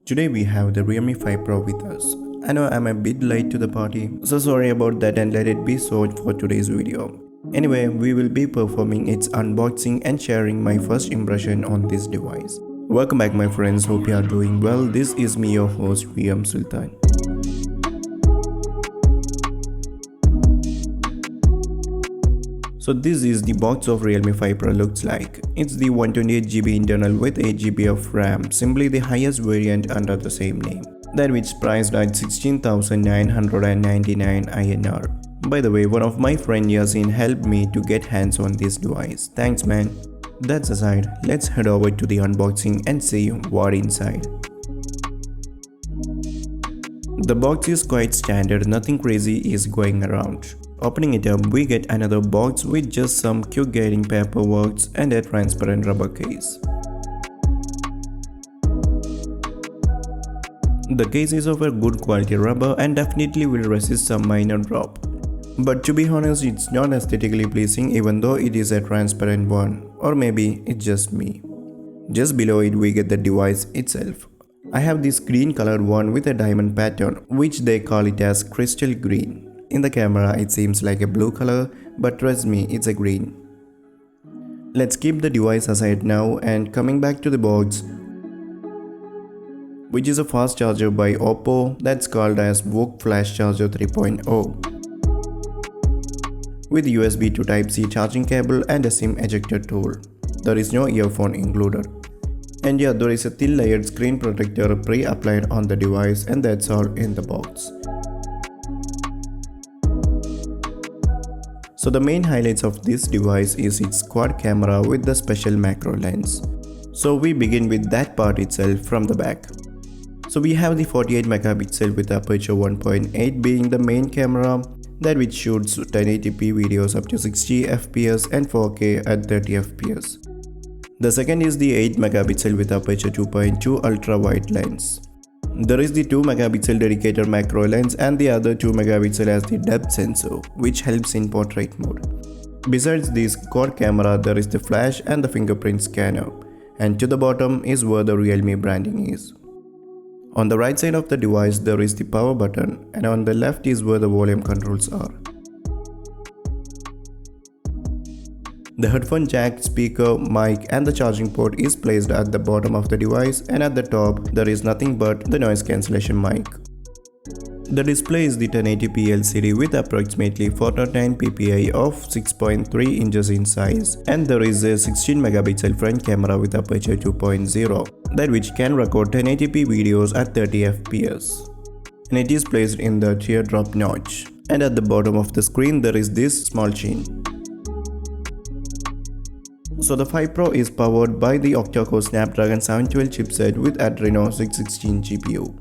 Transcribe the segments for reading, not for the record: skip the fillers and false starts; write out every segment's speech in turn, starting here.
Today we have the Realme 5 Pro with us. I know I'm a bit late to the party, so sorry about that and let it be so for today's video. Anyway, we will be performing its unboxing and sharing my first impression on this device. Welcome back my friends, hope you are doing well. This is me your host vmsulthan. So this is the box of Realme 5 Pro looks like. It's the 128GB internal with 8GB of RAM, simply the highest variant under the same name. That which is priced at 16,999 INR. By the way, one of my friend Yasin helped me to get hands on this device. Thanks man. That's aside, let's head over to the unboxing and see what inside. The box is quite standard, nothing crazy is going around. Opening it up, we get another box with just some quick guiding paperwork and a transparent rubber case. The case is of a good quality rubber and definitely will resist some minor drop. But to be honest, it's not aesthetically pleasing even though it is a transparent one, or maybe it's just me. Just below it we get the device itself. I have this green colored one with a diamond pattern, which they call it as crystal green. In the camera it seems like a blue color, but trust me, it's a green. Let's keep the device aside now and coming back to the box, which is a fast charger by Oppo that's called as VOOC Flash Charger 3.0 with USB to Type-C charging cable and a SIM ejector tool. There is no earphone included. And yeah, there is a thin layered screen protector pre-applied on the device, and that's all in the box. So the main highlights of this device is its quad camera with the special macro lens. So we begin with that part itself from the back. So we have the 48 megapixel with aperture 1.8 being the main camera, that which shoots 1080p videos up to 60 fps and 4K at 30 fps. The second is the 8 megapixel with aperture 2.2 ultra wide lens. There is the 2 megapixel dedicated macro lens and the other 2 megapixel as the depth sensor, which helps in portrait mode. Besides this quad camera, there is the flash and the fingerprint scanner, and to the bottom is where the Realme branding is. On the right side of the device there is the power button, and on the left is where the volume controls are. The headphone jack, speaker, mic and the charging port is placed at the bottom of the device, and at the top there is nothing but the noise cancellation mic. The display is the 1080p LCD with approximately 409 ppi of 6.3 inches in size, and there is a 16 megapixel front camera with aperture 2.0 that which can record 1080p videos at 30 fps. And it is placed in the teardrop notch, and at the bottom of the screen there is this small chin. So the 5 Pro is powered by the octa-core Snapdragon 712 chipset with Adreno 616 GPU.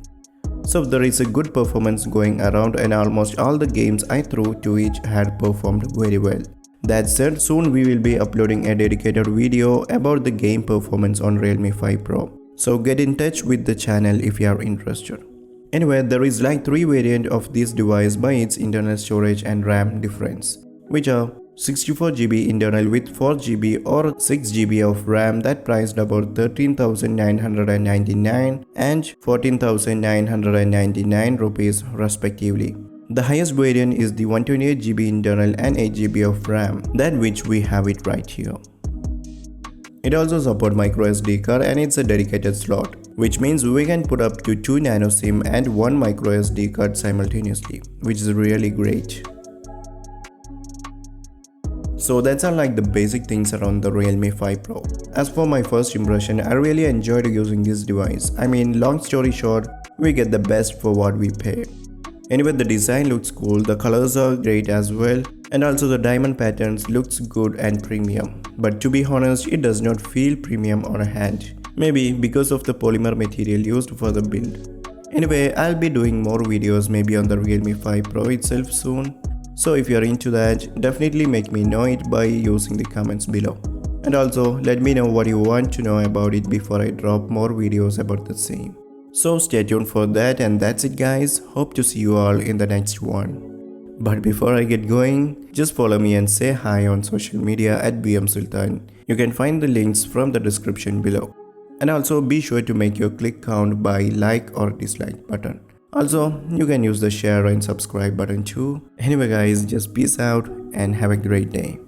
So there is a good performance going around, and almost all the games I threw to it had performed very well. That said, soon we will be uploading a dedicated video about the game performance on Realme 5 Pro. So get in touch with the channel if you are interested. Anyway, there is like 3 variants of this device by its internal storage and RAM difference, which are 64GB internal with 4GB or 6GB of RAM that priced about 13,999 and 14,999 rupees respectively. The highest variant is the 128GB internal and 8GB of RAM, that which we have it right here. It also supports microSD card and it's a dedicated slot, which means we can put up to 2 nano SIM and 1 microSD card simultaneously, which is really great. So that's all like the basic things around the Realme 5 Pro. As for my first impression, I really enjoyed using this device. I mean, long story short, we get the best for what we pay. Anyway, the design looks cool, the colors are great as well, and also the diamond patterns looks good and premium. But to be honest, it does not feel premium on a hand. Maybe because of the polymer material used for the build. Anyway, I'll be doing more videos maybe on the Realme 5 Pro itself soon. So if you are into that, definitely make me know it by using the comments below. And also let me know what you want to know about it before I drop more videos about the same. So stay tuned for that, and that's it guys. Hope to see you all in the next one. But before I get going, just follow me and say hi on social media at vmsulthan. You can find the links from the description below. And also be sure to make your click count by like or dislike button. Also, you can use the share and subscribe button too. Anyway guys, just peace out and have a great day.